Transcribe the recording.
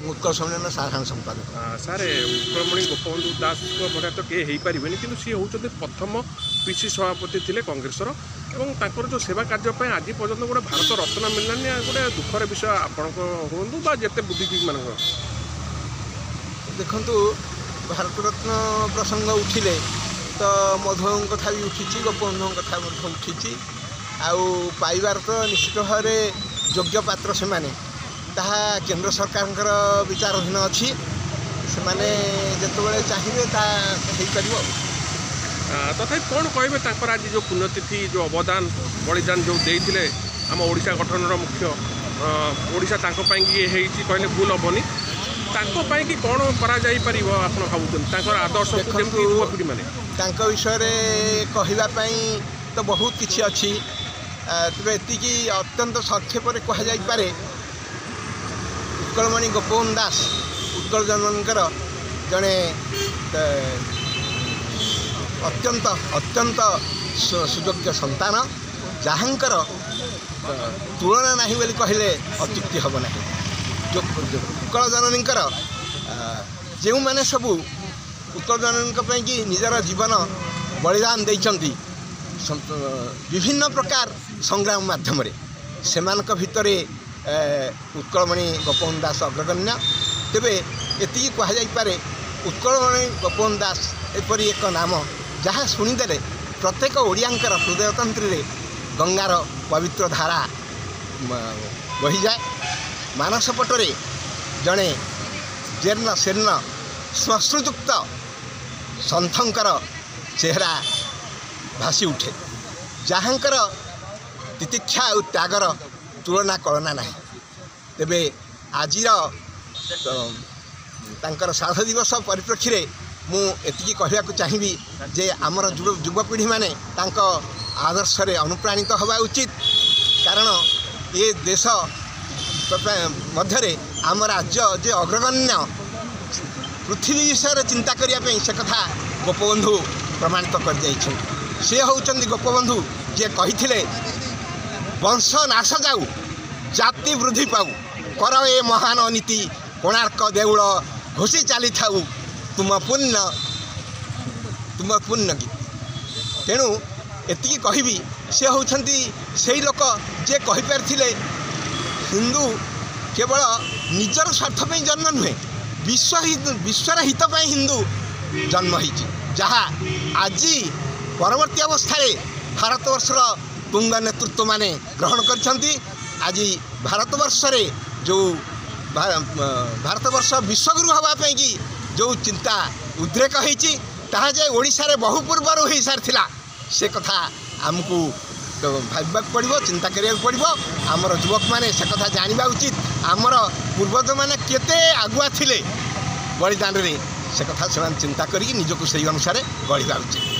उत्कल सम्मेलन साधारण संपादक। सारे उत्कलमणि गोपबंधु दास भलिया तो किए पारे कि सी हूँ प्रथम पीसी सभापति थे कांग्रेस और जो सेवा कार्य आज पर्यटन गोटे भारत रत्न मिललानी गोटे दुखर विषय आपण हूँ जिते बुद्धिजीवी मान देखु भारत रत्न प्रसंग उठिले तो मधुबाबू कथा भी उठी गोपबंधु कथा उठी पाइबार तो निश्चित भाव योग्य पात्र से माने ताहा केंद्र सरकार विचाराधीन अच्छी से माने जिते चाहिए तथापि कौन कहे आज जो पुण्यतिथि जो अवदान बलिदान जो देते आम ओडिशा गठन मुख्य ओडिशा कहले भूल हेनी कि कौन कर आदर्श युवापीढ़ी मैंने विषय कहवाई तो बहुत किसी अच्छी तेरे एति अत्यंत संक्षेप कहुपर उत्कलमणि गोपबंधु दास उत्कल जनकर जड़े अत्यंत अत्यंत सुयोग्य संतान जहाँकर तुलना नहीं बोली कहले अत्युक्ति हम ना जो उत्कल जननीकर जो मैंने सबू उत्कल जननी कि निजर जीवन बलिदान देइचंती विभिन्न प्रकार संग्राम माध्यम से भितर उत्कलमणि गोपबंधु दास अग्रगण्य तेरे एति कहुपर उत्कलमणि गोपबंधु दास एपरी एक नाम जहाँ शुणिदे प्रत्येक ओडियांकर हृदयतंत्री गंगार पवित्र धारा बही जाए मानस पटरे जड़े जीर्ण शीर्ण श्मश्रुयुक्त सन्थंकर चेहरा भासी उठे जहाँकर तितिक्षा और त्यागर तुलना कलना ना तेबे आजिर तांकर साध दिवस परिप्रेक्षी में मुझे कहवाक चाहिए जे आमर युवपीढ़ी माने तांको आदर्श रे अनुप्राणित हवा उचित कारण ये देश मध्य आम राज्य जे अग्रगण्य पृथ्वी विषय चिंता करने से कथा गोपबंधु प्रमाणित कर सी होउचंदी गोपबंधु जे कही वंश नाश जाऊ जाति वृद्धि पाऊ कर ए महान नीति कोणार्क देउल घोषी चली था तुम पुण्य गीत तेणु एति कहबी सी होउचंदी सेही लोक जे कहि पारथिले हिंदू केवल निजर स्वार्थ पे जन्म नुहे विश्वर हित पे हिंदू जन्म होइछि जहाँ आज परवर्ती अवस्था भारतवर्षर तुंग नेतृत्व माने ग्रहण करछंती आज भारतवर्ष जो भारतवर्ष विश्वगुरु हवापाई कि जो चिंता उद्रेक होइछि ताहा जे ओडिशा रे बहु पूर्वर हो सारी से कथा आमको भावक पड़ो चिंता करिया पड़ो आमर युवक मैंने से कथा जाना उचित आमर पूर्वज मैंने केते आगुआ थिले बलिदान रे से कथा से चिंता करी निजको सही अनुसार गढ़ा उचित।